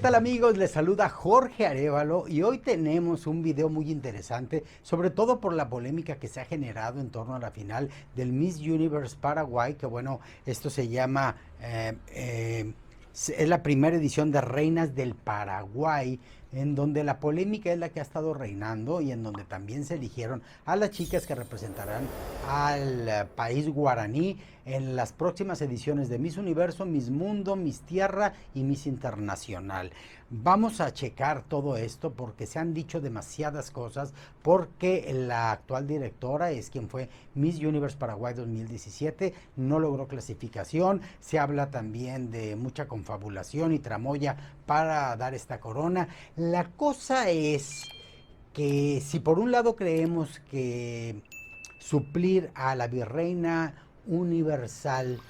tal amigos? Les saluda Jorge Arévalo y hoy tenemos un video muy interesante, sobre todo por la polémica que se ha generado en torno a la final del Miss Universe Paraguay, que bueno, esto se llama, es la primera edición de Reinas del Paraguay, en donde la polémica es la que ha estado reinando y en donde también se eligieron a las chicas que representarán al país guaraní en las próximas ediciones de Miss Universo, Miss Mundo, Miss Tierra y Miss Internacional. Vamos a checar todo esto porque se han dicho demasiadas cosas, porque la actual directora es quien fue Miss Universe Paraguay 2017, no logró clasificación, se habla también de mucha confabulación y tramoya para dar esta corona. La cosa es que si por un lado creemos que suplir a la virreina universal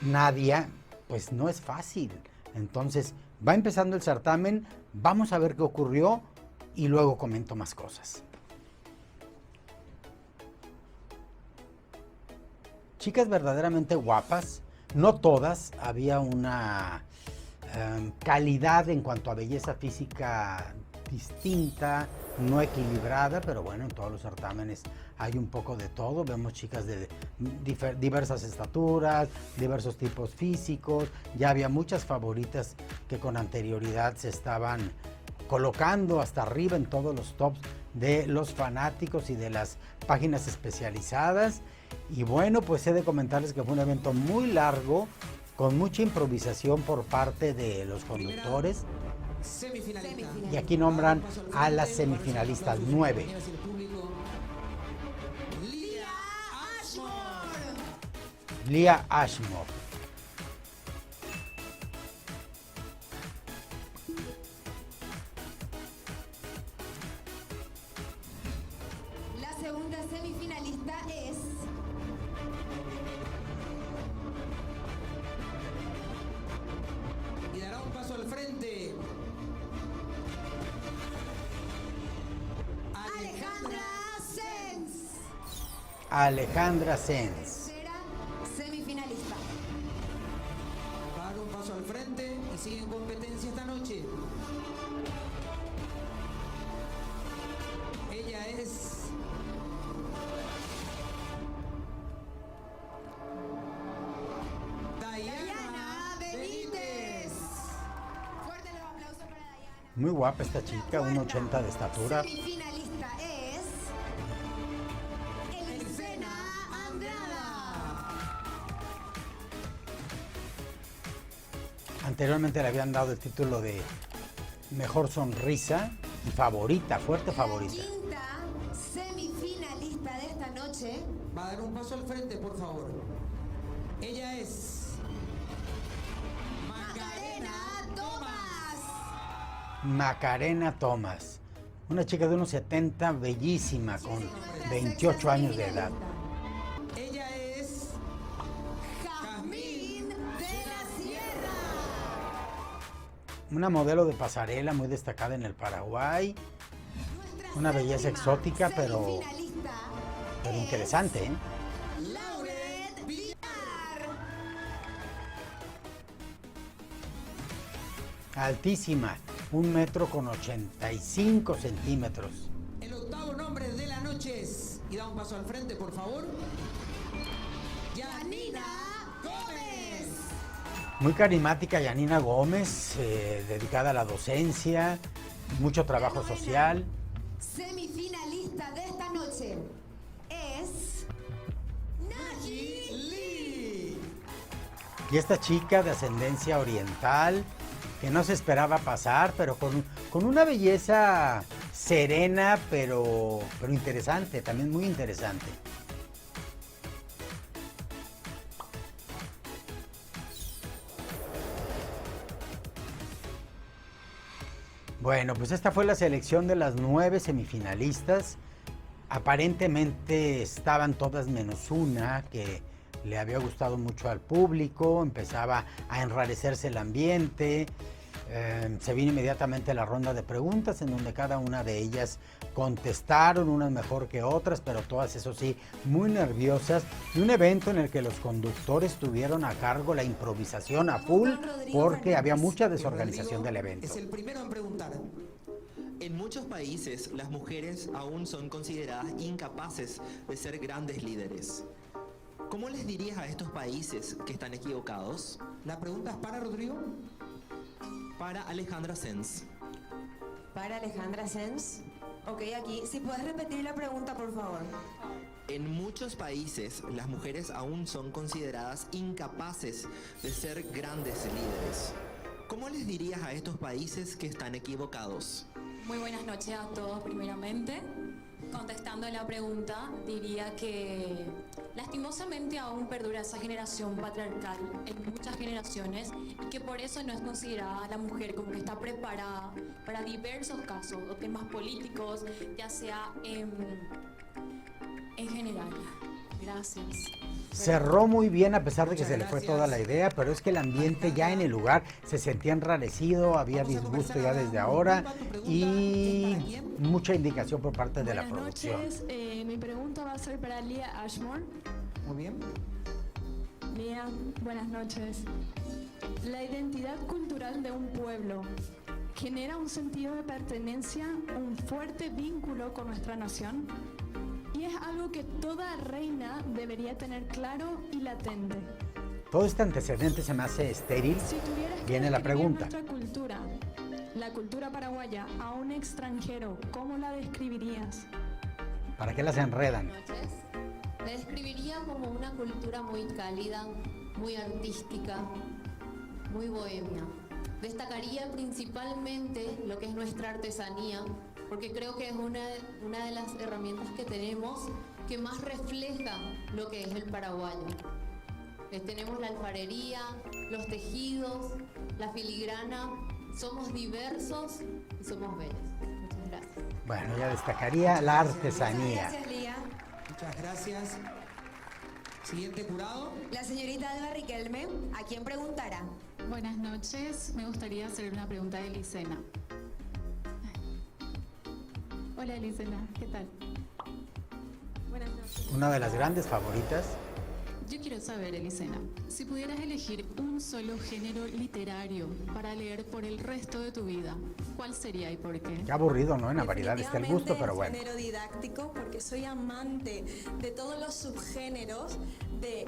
Nadia, pues no es fácil. Entonces, va empezando el certamen, vamos a ver qué ocurrió y luego comento más cosas. Chicas verdaderamente guapas, no todas, había una calidad en cuanto a belleza física distinta, no equilibrada, pero bueno, en todos los certámenes hay un poco de todo. Vemos chicas de diversas estaturas, diversos tipos físicos. Ya había muchas favoritas que con anterioridad se estaban colocando hasta arriba en todos los tops de los fanáticos y de las páginas especializadas. Y bueno, pues he de comentarles que fue un evento muy largo, con mucha improvisación por parte de los conductores. Y aquí nombran a las semifinalistas 9. Leah Ashmore. La segunda semifinalista es y dará un paso al frente. Alejandra Sanz. Alejandra Sanz. Tercera semifinalista. Va a dar un paso al frente y sigue en competencia esta noche. Ella es Dayana Benítez. Fuerte los aplausos para Dayana. Muy guapa esta chica, 1,80 de estatura. Semifinalista es Elisena Andrada. Anteriormente le habían dado el título de mejor sonrisa y favorita, fuerte favorita. La quinta semifinalista de esta noche va a dar un paso al frente, por favor. Ella es Macarena Tomás. Macarena Tomás, una chica de unos 70, bellísima, con 28 años de edad. Ella es Jazmín de la Sierra. Una modelo de pasarela muy destacada en el Paraguay. Una belleza exótica, pero interesante, ¿eh? Lauren Villar. Altísima, 1,85 m. el octavo nombre de la noche y da un paso al frente, por favor. Yanina Gómez. Muy carismática Yanina Gómez, dedicada a la docencia, mucho trabajo social. Semifinalista de esta noche es Nayi Lee. Y esta chica de ascendencia oriental, que no se esperaba pasar, pero con una belleza serena, pero interesante, también muy interesante. Bueno, pues esta fue la selección de las 9 semifinalistas. Aparentemente estaban todas menos una, que le había gustado mucho al público, empezaba a enrarecerse el ambiente. Se vino inmediatamente la ronda de preguntas en donde cada una de ellas contestaron, unas mejor que otras, pero todas, eso sí, muy nerviosas, y un evento en el que los conductores tuvieron a cargo la improvisación a full porque había mucha desorganización del evento. Es el primero en preguntar. En muchos países, las mujeres aún son consideradas incapaces de ser grandes líderes. ¿Cómo les dirías a estos países que están equivocados? La pregunta es para Rodrigo. Para Alejandra Sens. Para Alejandra Sens. Ok, aquí. Si puedes repetir la pregunta, por favor. En muchos países, las mujeres aún son consideradas incapaces de ser grandes líderes. ¿Cómo les dirías a estos países que están equivocados? Muy buenas noches a todos, primeramente. Contestando la pregunta, diría que lastimosamente aún perdura esa generación patriarcal en muchas generaciones y que por eso no es considerada la mujer como que está preparada para diversos casos o temas políticos, ya sea en general. Gracias. Cerró muy bien a pesar de que se le fue toda la idea, pero es que el ambiente ya en el lugar se sentía enrarecido, había disgusto ya desde ahora y mucha indicación por parte de la producción. Buenas noches, mi pregunta va a ser para Lia Ashmore. Muy bien. Lia, buenas noches. La identidad cultural de un pueblo genera un sentido de pertenencia, un fuerte vínculo con nuestra nación. Y es algo que toda reina debería tener claro y latente. Todo este antecedente se me hace estéril. Si tuvieras que Viene la describir pregunta. nuestra cultura, la cultura paraguaya, a un extranjero, ¿cómo la describirías? ¿Para qué las enredan? Buenas noches. La describiría como una cultura muy cálida, muy artística, muy bohemia. Destacaría principalmente lo que es nuestra artesanía, porque creo que es una de las herramientas que tenemos que más refleja lo que es el paraguayo. Tenemos la alfarería, los tejidos, la filigrana, somos diversos y somos bellos. Muchas gracias. Bueno, ya destacaría la artesanía. Gracias, Lía. Muchas gracias. Siguiente jurado. La señorita Alba Riquelme, ¿a quién preguntará? Buenas noches, me gustaría hacer una pregunta de Elisena. Hola Elisena, ¿qué tal? Buenas noches. Una de las grandes favoritas. Yo quiero saber, Elisena, si pudieras elegir un solo género literario para leer por el resto de tu vida, ¿cuál sería y por qué? Qué aburrido, ¿no? En la variedad está el gusto, pero bueno. Género didáctico, porque soy amante de todos los subgéneros de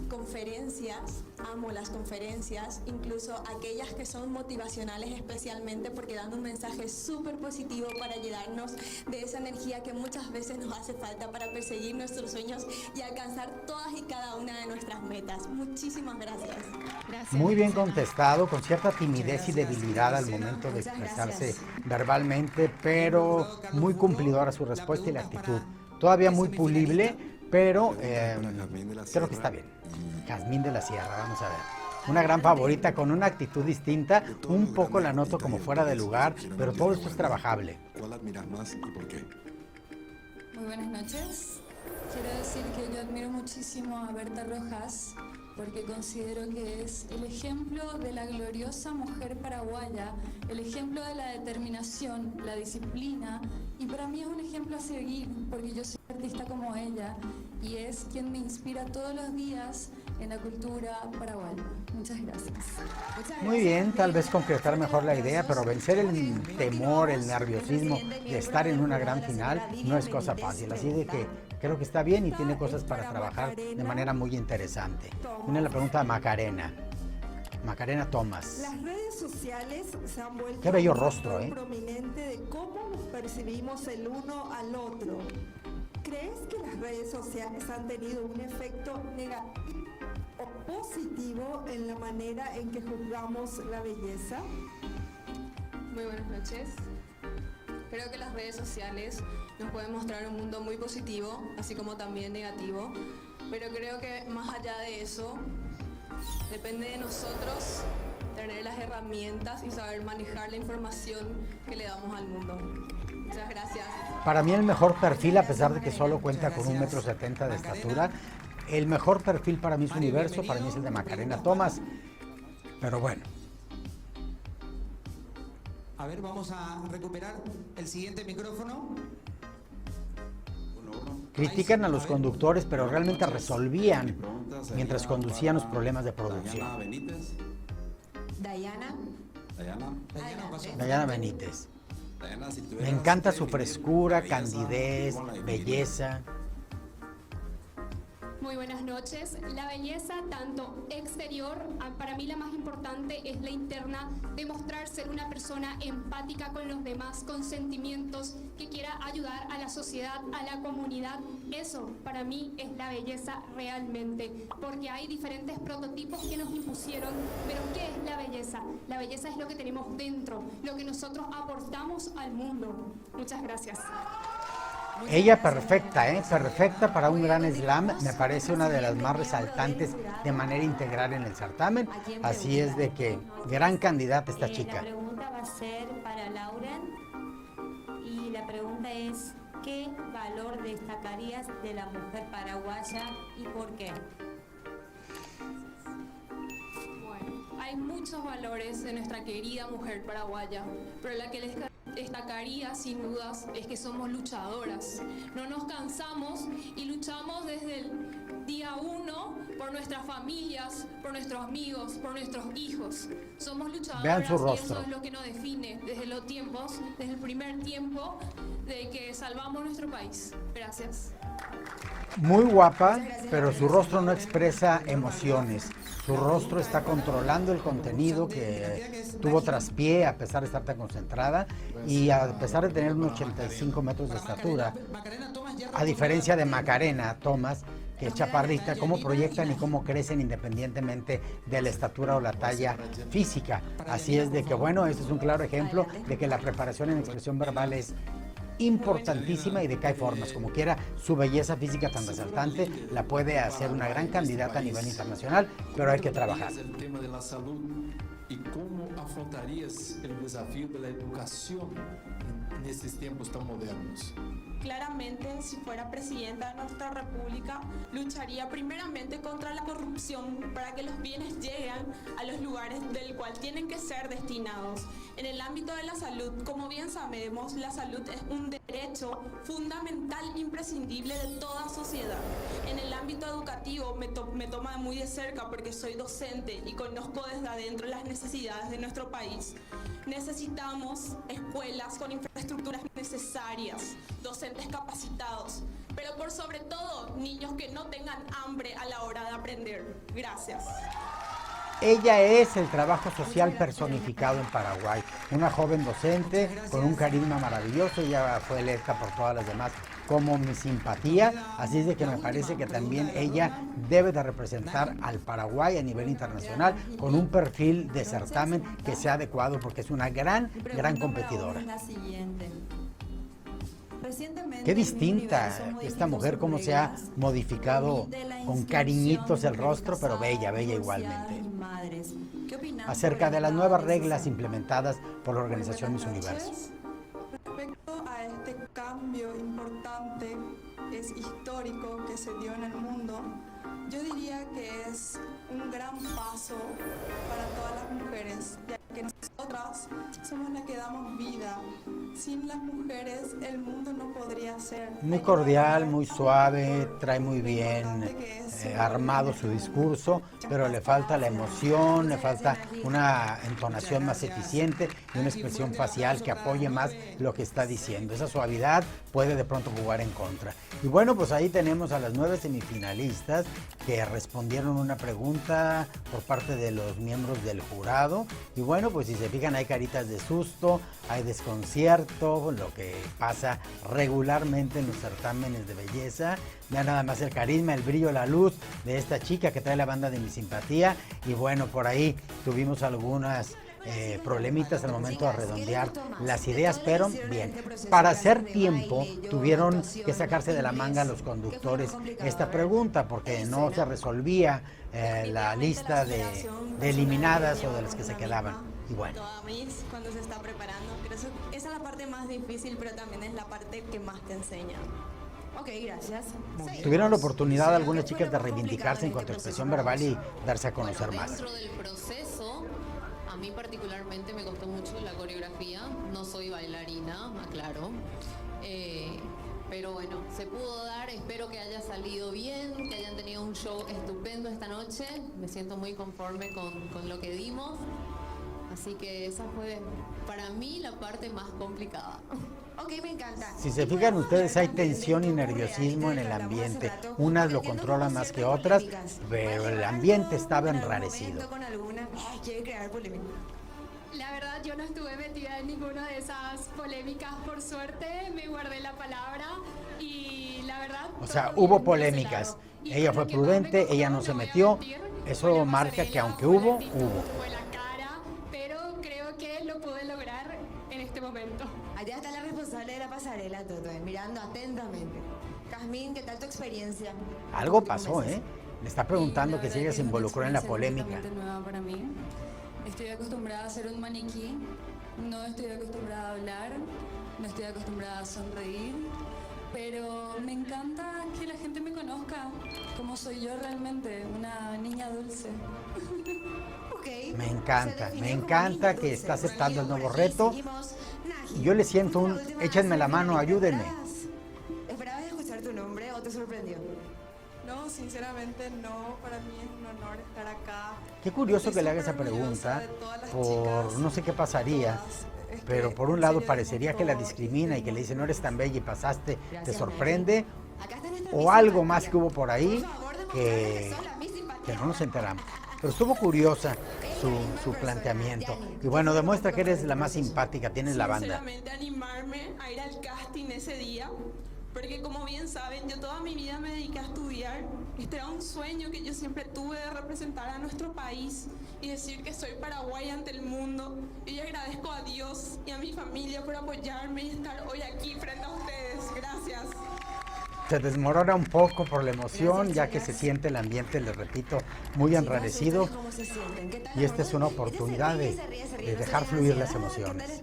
conferencias, amo las conferencias, incluso aquellas que son motivacionales especialmente porque dan un mensaje súper positivo para llenarnos de esa energía que muchas veces nos hace falta para perseguir nuestros sueños y alcanzar todas y cada una de nuestras metas. Muchísimas gracias. Gracias. Muy bien Elisena. contestado, con cierta timidez y debilidad al momento de expresarse verbalmente, pero muy cumplidora su respuesta y la actitud. Todavía muy pulible, pero creo que está bien. Jazmín de la Sierra, vamos a ver. Una gran favorita con una actitud distinta, un poco la noto como fuera de lugar, pero todo esto es trabajable. ¿Cuál admiras más y por qué? Muy buenas noches. Quiero decir que yo admiro muchísimo a Berta Rojas porque considero que es el ejemplo de la gloriosa mujer paraguaya, el ejemplo de la determinación, la disciplina, y para mí es un ejemplo a seguir porque yo soy artista como ella y es quien me inspira todos los días en la cultura paraguaya. Muchas gracias. Muy bien, tal vez concretar mejor la idea, pero vencer el temor, el nerviosismo de estar en una gran final no es cosa fácil. Así de que creo que está bien y tiene cosas para trabajar de manera muy interesante. Viene la pregunta de Macarena. Macarena Tomás. Las redes sociales se han vuelto Qué bello un rostro, factor ¿eh? prominente de cómo nos percibimos el uno al otro. ¿Crees que las redes sociales han tenido un efecto negativo o positivo en la manera en que juzgamos la belleza? Muy buenas noches. Creo que las redes sociales nos pueden mostrar un mundo muy positivo, así como también negativo, pero creo que más allá de eso, depende de nosotros tener las herramientas y saber manejar la información que le damos al mundo. Muchas gracias. Para mí el mejor perfil, a pesar de que solo cuenta con 1,70 m de estatura, el mejor perfil para mí es Universo, para mí es el de Macarena Tomás. Pero bueno, A ver, vamos a recuperar el siguiente micrófono. Critican a los conductores, pero realmente resolvían mientras conducían los problemas de producción. Dayana Benítez. Me encanta su frescura, candidez, belleza. Muy buenas noches. La belleza, tanto exterior, para mí la más importante es la interna, demostrar ser una persona empática con los demás, con sentimientos, que quiera ayudar a la sociedad, a la comunidad. Eso para mí es la belleza realmente, porque hay diferentes prototipos que nos impusieron, pero ¿qué es la belleza? La belleza es lo que tenemos dentro, lo que nosotros aportamos al mundo. Muchas gracias. Ella perfecta, perfecta para un gran slam, me parece una de las más resaltantes de manera integral en el certamen, así es de que gran candidata esta chica. La pregunta va a ser para Lauren y la pregunta es, ¿qué valor destacarías de la mujer paraguaya y por qué? Hay muchos valores de nuestra querida mujer paraguaya, pero la que les destacaría sin dudas es que somos luchadoras. No nos cansamos y luchamos desde el día 1 por nuestras familias, por nuestros amigos, por nuestros hijos. Somos luchadoras. Vean su rostro. Y eso es lo que nos define desde los tiempos, desde el primer tiempo de que salvamos nuestro país. Gracias. Muy guapa, pero su rostro no expresa emociones. Su rostro está controlando el contenido que tuvo traspié a pesar de estar tan concentrada y a pesar de tener unos 85 metros de estatura. A diferencia de Macarena Tomás, que es chaparrita, cómo proyectan y cómo crecen independientemente de la estatura o la talla física. Así es de que, bueno, este es un claro ejemplo de que la preparación en expresión verbal es importantísima y de que hay formas. Como quiera, su belleza física tan resaltante la puede hacer una gran candidata a nivel internacional, pero hay que trabajar. El tema de la salud y cómo afrontarías el desafío de la educación en estos tiempos tan modernos. Claramente, si fuera presidenta de nuestra república, lucharía primeramente contra la corrupción para que los bienes lleguen a los lugares del cual tienen que ser destinados. En el ámbito de la salud, como bien sabemos, la salud es un derecho fundamental e imprescindible de toda sociedad. En el ámbito educativo me toma muy de cerca porque soy docente y conozco desde adentro las necesidades de nuestro país. Necesitamos escuelas con infraestructuras necesarias, docentes capacitados, pero por sobre todo niños que no tengan hambre a la hora de aprender. Gracias. Ella es el trabajo social personificado en Paraguay. Una joven docente con un carisma maravilloso, ella fue electa por todas las demás como mi simpatía, así es de que me parece que también ella debe de representar al Paraguay a nivel internacional con un perfil de certamen que sea adecuado porque es una gran competidora. Qué distinta esta mujer, cómo se ha modificado con cariñitos el rostro, pero bella igualmente. Acerca de las nuevas reglas implementadas por la organización Miss Universo. Respecto a este cambio importante, es histórico que se dio en el mundo, yo diría que es un gran paso para todas las mujeres, ya que nosotras somos las que damos vida. Sin las mujeres el mundo no podría ser. Muy cordial, muy suave, trae muy bien armado su discurso, pero le falta la emoción, le falta una entonación más eficiente y una expresión facial que apoye más lo que está diciendo. Esa suavidad puede de pronto jugar en contra. Y bueno, pues ahí tenemos a las 9 semifinalistas que respondieron una pregunta por parte de los miembros del jurado. Y bueno, pues si se fijan hay caritas de susto, hay desconcierto, lo que pasa regularmente en los certámenes de belleza. Ya nada más el carisma, el brillo, la luz de esta chica que trae la banda de mi simpatía. Y bueno, por ahí tuvimos algunas problemitas al momento de redondear las ideas, pero bien. Para hacer tiempo tuvieron que sacarse de la manga los conductores esta pregunta porque no se resolvía la lista de eliminadas o de las que se quedaban. Y bueno. Cuando se está preparando, creo que esa es la parte más difícil, pero también es la parte que más te enseña. Ok, gracias. Tuvieron la oportunidad algunas chicas de reivindicarse en cuanto a expresión verbal y darse a conocer más. Dentro del proceso, a mí particularmente me costó mucho la coreografía. No soy bailarina, aclaro. Pero bueno, se pudo dar. Espero que haya salido bien, que hayan tenido un show estupendo esta noche. Me siento muy conforme con lo que dimos. Así que esa fue para mí la parte más complicada. Ok, me encanta. Si se fijan ustedes, hay tensión y nerviosismo en el ambiente. Unas lo controlan más que otras, pero el ambiente estaba enrarecido. Con alguna, quiere crear polémica. La verdad, yo no estuve metida en ninguna de esas polémicas, por suerte, me guardé la palabra y la verdad... O sea, hubo polémicas. Ella fue prudente, ella no se metió. Eso marca que aunque hubo. Fue la cara, pero creo que lo pude lograr en este momento. Allá está la responsable de la pasarela, Toto, mirando atentamente. Jazmín, ¿qué tal tu experiencia? Algo pasó, ¿eh? Le está preguntando que si ella se involucró en la polémica. Nueva para mí. Estoy acostumbrada a ser un maniquí, no estoy acostumbrada a hablar, no estoy acostumbrada a sonreír, pero me encanta que la gente me conozca como soy yo realmente, una niña dulce. Me encanta que está aceptando el nuevo reto. Y yo le siento un, échenme la mano, ayúdenme. ¿Esperabas escuchar tu nombre o te sorprendió? No, sinceramente no, para mí es un honor estar acá. Qué curioso que le haga esa pregunta, por no sé qué pasaría, pero por un lado parecería que la discrimina y que le dice no eres tan bella y pasaste, te sorprende, o algo más que hubo por ahí que no nos enteramos. Pero estuvo curiosa su planteamiento. Y bueno, demuestra que eres la más simpática, tienes la banda. Sinceramente animarme a ir al casting ese día. Porque como bien saben, yo toda mi vida me dediqué a estudiar. Este era un sueño que yo siempre tuve de representar a nuestro país y decir que soy paraguaya ante el mundo. Y yo agradezco a Dios y a mi familia por apoyarme y estar hoy aquí frente a ustedes. Gracias. Se desmorona un poco por la emoción, ya que se siente el ambiente, les repito, muy enrarecido. Y esta es una oportunidad de dejar fluir las emociones.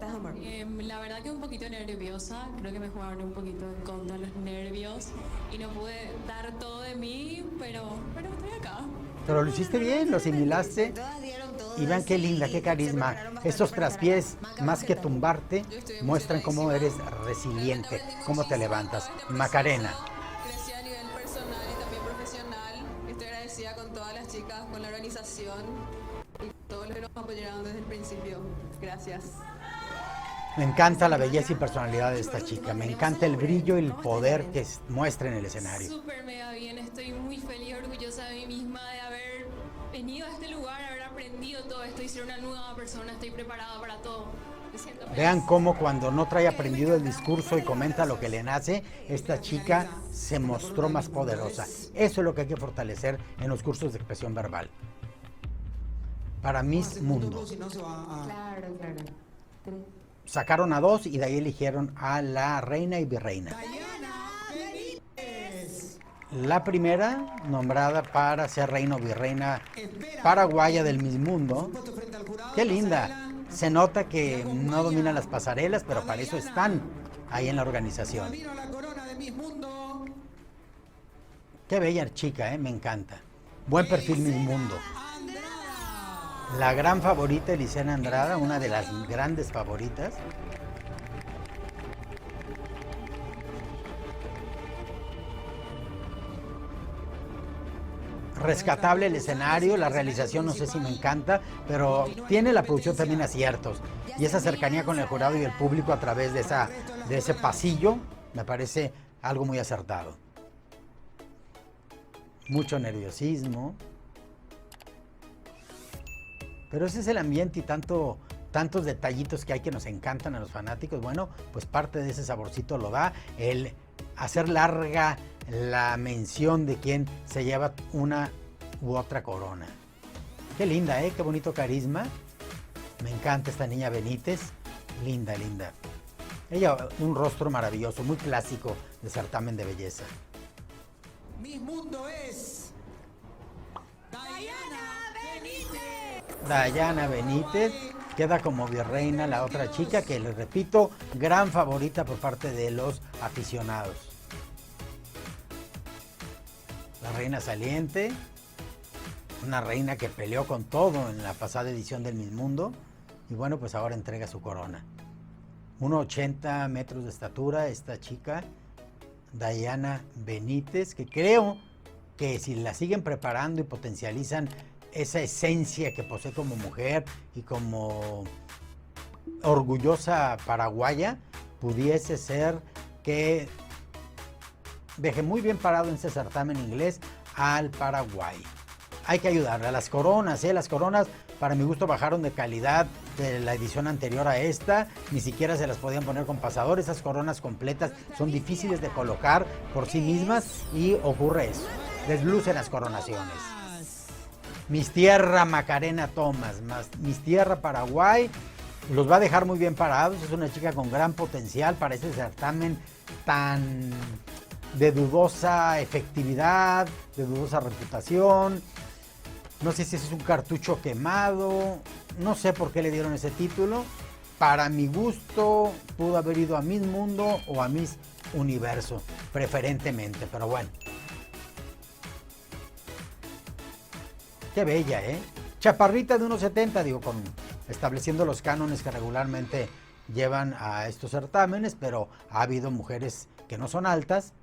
La verdad que un poquito nerviosa, creo que me jugaron un poquito en contra los nervios y no pude dar todo de mí, pero estoy acá. Pero lo hiciste bien, lo asimilaste. Y vean qué linda, qué carisma. Estos traspiés, más que tumbarte, muestran cómo eres resiliente, cómo te levantas. Macarena. Crecí a nivel personal y también profesional. Estoy agradecida con todas las chicas, con la organización y todos los que nos apoyaron desde el principio. Gracias. Me encanta la belleza y personalidad de esta chica. Me encanta el brillo y el poder que muestra en el escenario. Súper mega bien, estoy muy feliz, orgullosa de mí misma de haber venido a este lugar, haber aprendido todo esto y ser una nueva persona. Estoy preparada para todo. Me siento feliz. Vean cómo cuando no trae aprendido el discurso y comenta lo que le nace, esta chica se mostró más poderosa. Eso es lo que hay que fortalecer en los cursos de expresión verbal. Para Miss Mundo. Claro. Sacaron a 2 y de ahí eligieron a la reina y virreina. La primera, nombrada para ser reina o virreina paraguaya del Miss Mundo. ¡Qué linda! Se nota que no dominan las pasarelas, pero para eso están ahí en la organización. Qué bella chica, me encanta. Buen perfil Miss Mundo. La gran favorita, Elisena Andrada, una de las grandes favoritas. Rescatable el escenario, la realización no sé si me encanta, pero tiene la producción también aciertos. Y esa cercanía con el jurado y el público a través de ese pasillo, me parece algo muy acertado. Mucho nerviosismo. Pero ese es el ambiente y tantos detallitos que hay que nos encantan a los fanáticos. Bueno, pues parte de ese saborcito lo da el hacer larga la mención de quién se lleva una u otra corona. Qué linda, qué bonito carisma. Me encanta esta niña Benítez. Linda, linda. Ella, un rostro maravilloso, muy clásico de certamen de belleza. Miss Mundo es Dayana Benítez, queda como virreina la otra chica que, les repito, gran favorita por parte de los aficionados. La reina saliente, una reina que peleó con todo en la pasada edición del Miss Mundo y bueno, pues ahora entrega su corona. 1,80 metros de estatura esta chica, Dayana Benítez, que creo que si la siguen preparando y potencializan esa esencia que posee como mujer y como orgullosa paraguaya, pudiese ser que deje muy bien parado en ese certamen inglés al Paraguay. Hay que ayudarle a las coronas, las coronas para mi gusto bajaron de calidad de la edición anterior a esta, ni siquiera se las podían poner con pasador, esas coronas completas son difíciles de colocar por sí mismas y ocurre eso, deslucen las coronaciones. Miss Tierra Macarena Thomas, Miss Tierra Paraguay, los va a dejar muy bien parados, es una chica con gran potencial para ese certamen tan de dudosa efectividad, de dudosa reputación. No sé si ese es un cartucho quemado, no sé por qué le dieron ese título. Para mi gusto pudo haber ido a Miss Mundo o a Miss Universo, preferentemente, pero bueno. Qué bella, ¿eh? Chaparrita de 1,70, digo, estableciendo los cánones que regularmente llevan a estos certámenes, pero ha habido mujeres que no son altas,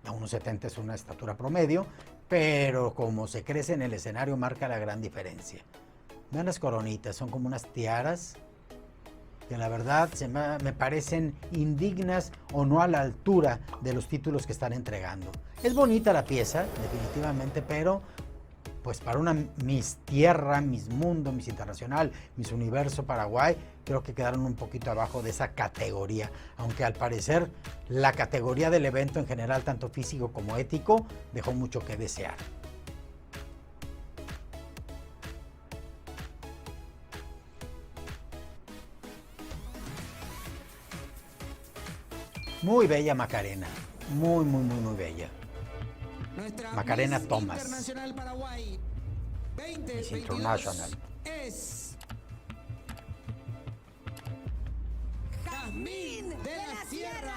a 1,70 es una estatura promedio, pero como se crece en el escenario marca la gran diferencia. Vean las coronitas, son como unas tiaras que la verdad me parecen indignas o no a la altura de los títulos que están entregando. Es bonita la pieza, definitivamente, pero pues para una Miss Tierra, Miss Mundo, Miss Internacional, Miss Universo Paraguay, creo que quedaron un poquito abajo de esa categoría, aunque al parecer la categoría del evento en general, tanto físico como ético, dejó mucho que desear. Muy bella Macarena, muy bella. Nuestra Macarena Miss Thomas. Internacional Paraguay 2022 Miss International. es Jazmín de la Sierra.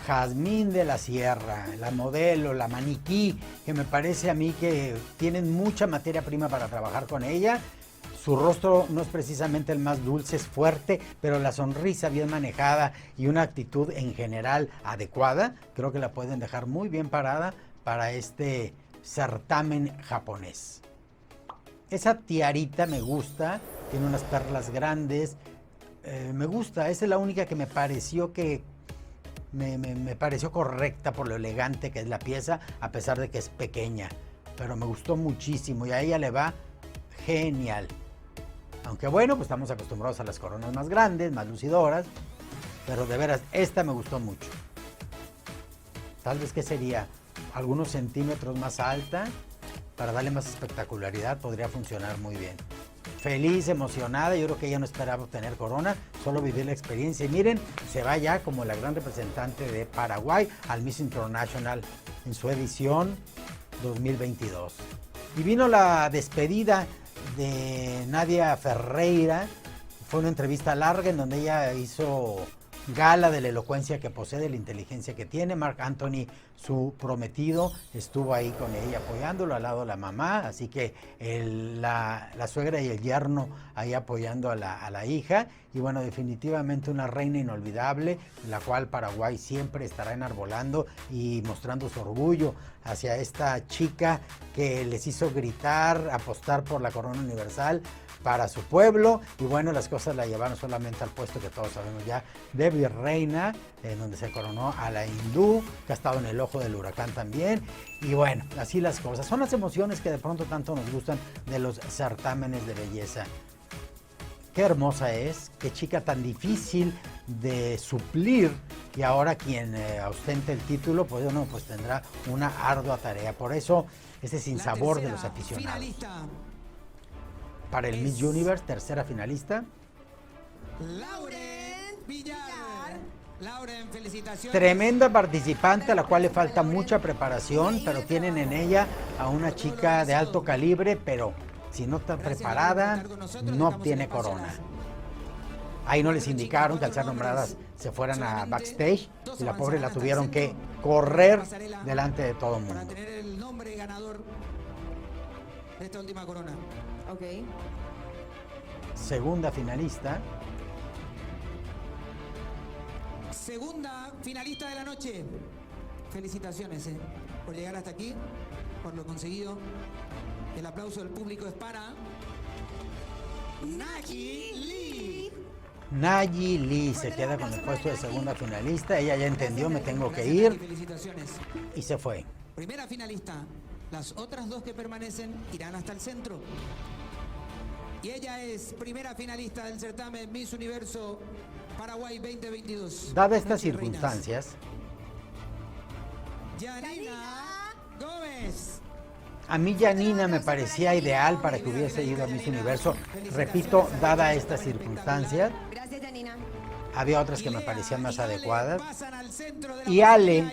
Jazmín de la Sierra, la modelo, la maniquí, que me parece a mí que tienen mucha materia prima para trabajar con ella. Su rostro no es precisamente el más dulce, es fuerte, pero la sonrisa bien manejada y una actitud en general adecuada, creo que la pueden dejar muy bien parada para este certamen japonés. Esa tiarita me gusta, tiene unas perlas grandes, me gusta, esa es la única que me pareció me pareció correcta por lo elegante que es la pieza, a pesar de que es pequeña, pero me gustó muchísimo y a ella le va genial. Aunque bueno, pues estamos acostumbrados a las coronas más grandes, más lucidoras, pero de veras, esta me gustó mucho. Tal vez que sería algunos centímetros más alta, para darle más espectacularidad, podría funcionar muy bien. Feliz, emocionada, yo creo que ella no esperaba obtener corona, solo vivir la experiencia. Y miren, se va ya como la gran representante de Paraguay al Miss International en su edición 2022. Y vino la despedida de Nadia Ferreira, fue una entrevista larga en donde ella hizo gala de la elocuencia que posee, de la inteligencia que tiene. Marc Anthony, su prometido, estuvo ahí con ella apoyándolo, al lado de la mamá, así que la suegra y el yerno ahí apoyando a la hija, y bueno, definitivamente una reina inolvidable, la cual Paraguay siempre estará enarbolando y mostrando su orgullo hacia esta chica que les hizo gritar, apostar por la corona universal para su pueblo, y bueno, las cosas la llevaron solamente al puesto que todos sabemos ya de virreina, en donde se coronó a la hindú, que ha estado en el ojo del huracán también, y bueno, así las cosas, son las emociones que de pronto tanto nos gustan de los certámenes de belleza. Qué hermosa es, qué chica tan difícil de suplir, y ahora quien ostente el título, pues bueno, pues tendrá una ardua tarea, por eso ese sinsabor de los aficionados. Finalista. Para el Miss Universe, tercera finalista. Lauren Villar. Lauren, felicitaciones. Tremenda participante a la cual le falta mucha preparación, pero tienen en ella a una chica de alto calibre, pero si no está preparada, no obtiene corona. Ahí no les indicaron que al ser nombradas se fueran a backstage y la pobre la tuvieron que correr delante de todo el mundo. Para tener el nombre ganador. de esta última corona. Ok. Segunda finalista. Segunda finalista de la noche. Felicitaciones por llegar hasta aquí, por lo conseguido. El aplauso del público es para Nayi Lee. Nayi Lee se queda con el puesto de segunda finalista. Ella ya entendió, me tengo que ir. Felicitaciones. Y se fue. Primera finalista. Las otras dos que permanecen irán hasta el centro. Y ella es primera finalista del certamen Miss Universo Paraguay 2022. Dadas estas circunstancias, Yanina Gómez. a mí Yanina me parecía ideal para que hubiese ido a Miss Universo. Repito, dada estas circunstancias, Gracias, Janina. había otras que me parecían más adecuadas. Y Ale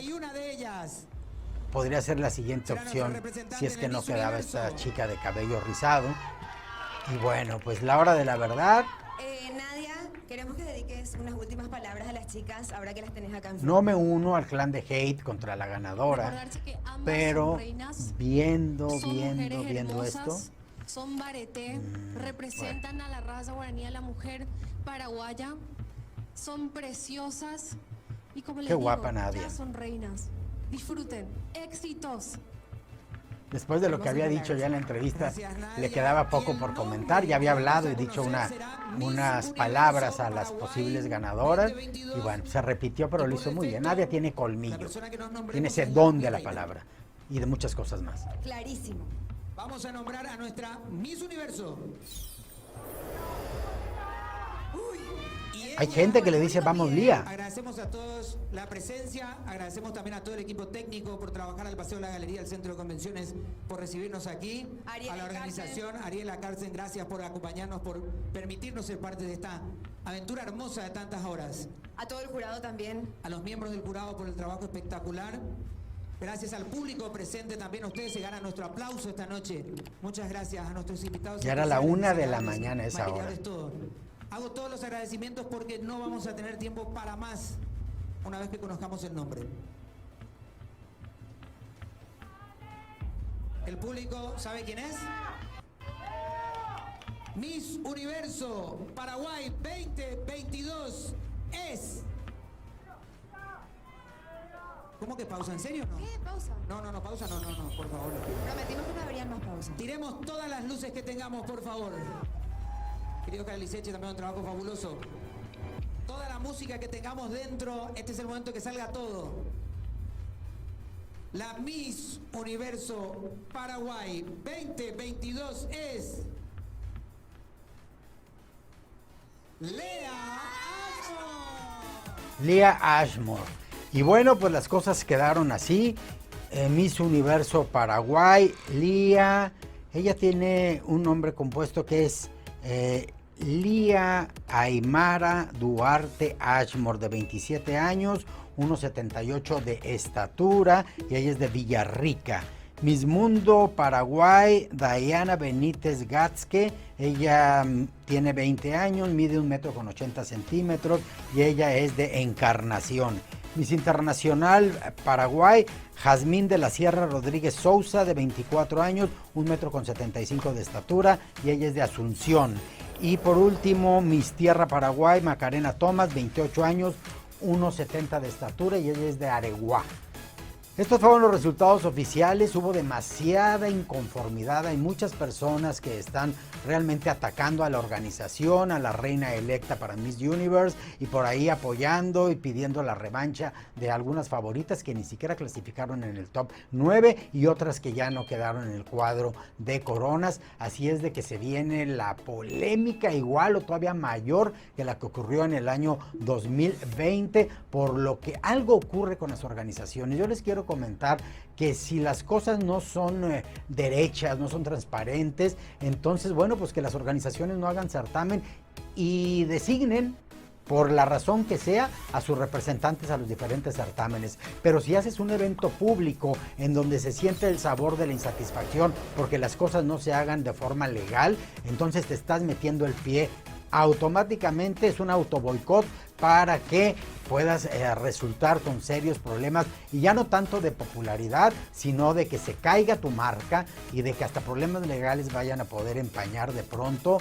podría ser la siguiente opción si es que no quedaba esta chica de cabello rizado. Y bueno, pues la hora de la verdad. Nadia, queremos que dediques unas últimas palabras a las chicas ahora que las tenés acá enfrente. No me uno al clan de hate contra la ganadora, Recordarse que ambas pero son reinas, viendo son mujeres esto, hermosas, son bareté, representan a la raza guaraní, a la mujer paraguaya, son preciosas y como les Qué digo, guapa Nadia. ya son reinas. Disfruten, éxitos. después de lo que había dicho ya en la entrevista, le quedaba poco por comentar. Ya había hablado y dicho unas palabras a las posibles ganadoras. Y bueno, se repitió, pero lo hizo muy bien. Nadia tiene colmillo, tiene ese don de la palabra y de muchas cosas más. Clarísimo. Vamos a nombrar a nuestra Miss Universo. Hay gente que le dice, vamos, Lía. Agradecemos a todos la presencia, agradecemos también a todo el equipo técnico por trabajar al Paseo de la Galería del Centro de Convenciones, por recibirnos aquí, a la organización, Ariela Carcen, gracias por acompañarnos, por permitirnos ser parte de esta aventura hermosa de tantas horas. A todo el jurado también. A los miembros del jurado por el trabajo espectacular. Gracias al público presente también, ustedes se ganan nuestro aplauso esta noche. Muchas gracias a nuestros invitados. Ya era la especiales, 1 de la diseñadores, mañana esa hora. maquillajes, todo. Hago todos los agradecimientos porque no vamos a tener tiempo para más una vez que conozcamos el nombre. ¿El público sabe quién es? Miss Universo Paraguay 2022 es... ¿Cómo que pausa? ¿En serio o no? ¿Qué? ¿Pausa? No, pausa no, por favor. Prometimos que no habría más pausa. Tiremos todas las luces que tengamos, por favor. Querido Carliceche, también un trabajo fabuloso. Toda la música que tengamos dentro, este es el momento que salga todo. La Miss Universo Paraguay 2022 es... Lea Ashmore. Lea Ashmore. Y bueno, pues las cosas quedaron así. Miss Universo Paraguay, Lía. Ella tiene un nombre compuesto que es Lía Aymara Duarte Ashmore, de 27 años, 1,78 de estatura, y ella es de Villarrica. Miss Mundo Paraguay, Diana Benítez Gatzke, ella tiene 20 años, mide 1,80 m y ella es de Encarnación. Miss Internacional Paraguay, Jazmín de la Sierra Rodríguez Sousa, de 24 años, 1,75 m de estatura, y ella es de Asunción. Y por último, Miss Tierra Paraguay, Macarena Tomás, 28 años, 1,70 de estatura, y ella es de Areguá. Estos fueron los resultados oficiales. Hubo demasiada inconformidad. Hay muchas personas que están realmente atacando a la organización, a la reina electa para Miss Universe, y por ahí apoyando y pidiendo la revancha de algunas favoritas que ni siquiera clasificaron en el top 9 y otras que ya no quedaron en el cuadro de coronas. Así es de que se viene la polémica igual o todavía mayor que la que ocurrió en el año 2020, por lo que algo ocurre con las organizaciones. Yo les quiero comentar que si las cosas no son derechas, no son transparentes, entonces, bueno, pues que las organizaciones no hagan certamen y designen, por la razón que sea, a sus representantes a los diferentes certámenes. Pero si haces un evento público en donde se siente el sabor de la insatisfacción porque las cosas no se hagan de forma legal, entonces te estás metiendo el pie automáticamente es un autoboicot para que puedas resultar con serios problemas, y ya no tanto de popularidad, sino de que se caiga tu marca y de que hasta problemas legales vayan a poder empañar de pronto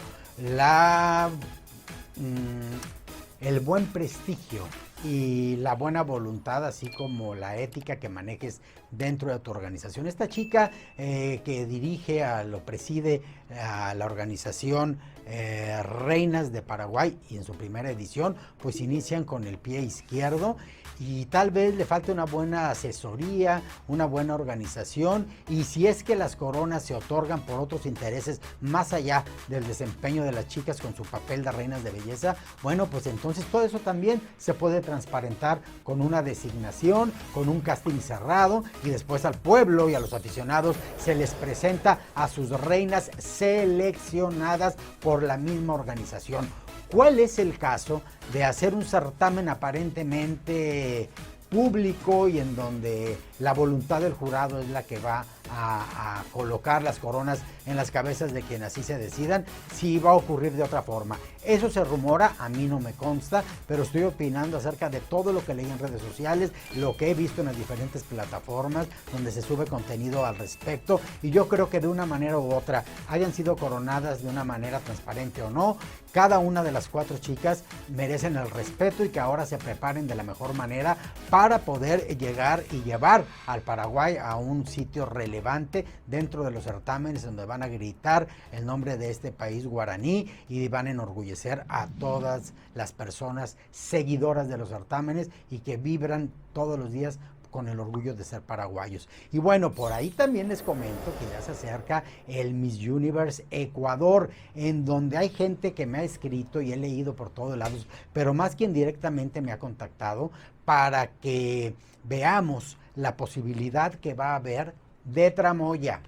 el buen prestigio y la buena voluntad, así como la ética que manejes dentro de tu organización. Esta chica que dirige, preside a la organización Reinas de Paraguay, y en su primera edición pues inician con el pie izquierdo, y tal vez le falte una buena asesoría, una buena organización, y si es que las coronas se otorgan por otros intereses más allá del desempeño de las chicas con su papel de reinas de belleza, bueno, pues entonces todo eso también se puede transparentar con una designación, con un casting cerrado, y después al pueblo y a los aficionados se les presenta a sus reinas seleccionadas por la misma organización. ¿Cuál es el caso de hacer un certamen aparentemente público y en donde la voluntad del jurado es la que va a colocar las coronas en las cabezas de quienes así se decidan, si va a ocurrir de otra forma? Eso se rumora, a mí no me consta, pero estoy opinando acerca de todo lo que leí en redes sociales, lo que he visto en las diferentes plataformas donde se sube contenido al respecto, y yo creo que de una manera u otra, hayan sido coronadas de una manera transparente o no, cada una de las 4 chicas merecen el respeto, y que ahora se preparen de la mejor manera para poder llegar y llevar al Paraguay a un sitio relevante dentro de los certámenes, donde van a gritar el nombre de este país guaraní y van a enorgullecer a todas las personas seguidoras de los certámenes y que vibran todos los días con el orgullo de ser paraguayos. Y bueno, por ahí también les comento que ya se acerca el Miss Universe Ecuador, en donde hay gente que me ha escrito y he leído por todos lados, pero más quien directamente me ha contactado para que veamos la posibilidad que va a haber de tramoya.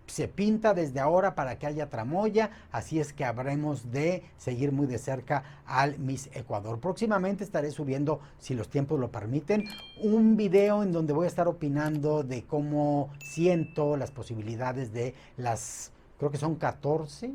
Se pinta desde ahora para que haya tramoya, así es que habremos de seguir muy de cerca al Miss Ecuador. Próximamente estaré subiendo, si los tiempos lo permiten, un video en donde voy a estar opinando de cómo siento las posibilidades de las, creo que son 14,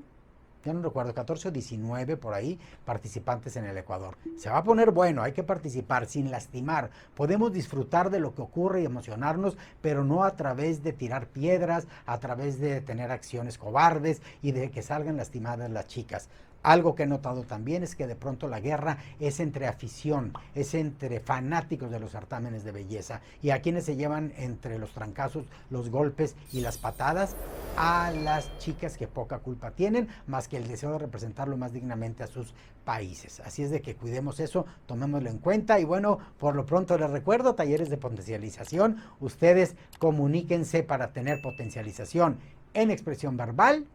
ya no recuerdo, 14 o 19 por ahí, participantes en el Ecuador. Se va a poner bueno, hay que participar sin lastimar. Podemos disfrutar de lo que ocurre y emocionarnos, pero no a través de tirar piedras, a través de tener acciones cobardes y de que salgan lastimadas las chicas. Algo que he notado también es que de pronto la guerra es entre afición, es entre fanáticos de los certámenes de belleza, y a quienes se llevan entre los trancazos, los golpes y las patadas a las chicas que poca culpa tienen, más que el deseo de representarlo más dignamente a sus países. Así es de que cuidemos eso, tomémoslo en cuenta, y bueno, por lo pronto les recuerdo, talleres de potencialización. Ustedes comuníquense para tener potencialización en expresión verbal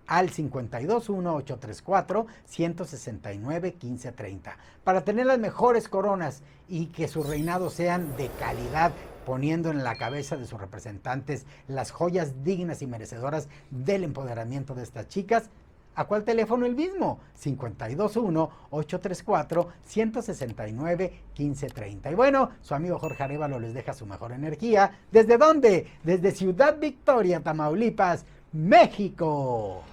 al 521-834-169-1530 para tener las mejores coronas y que sus reinados sean de calidad, poniendo en la cabeza de sus representantes las joyas dignas y merecedoras del empoderamiento de estas chicas. ¿A cuál teléfono? El mismo, 521-834-169-1530. Y bueno, su amigo Jorge Arévalo les deja su mejor energía. ¿Desde dónde? Desde Ciudad Victoria, Tamaulipas, México.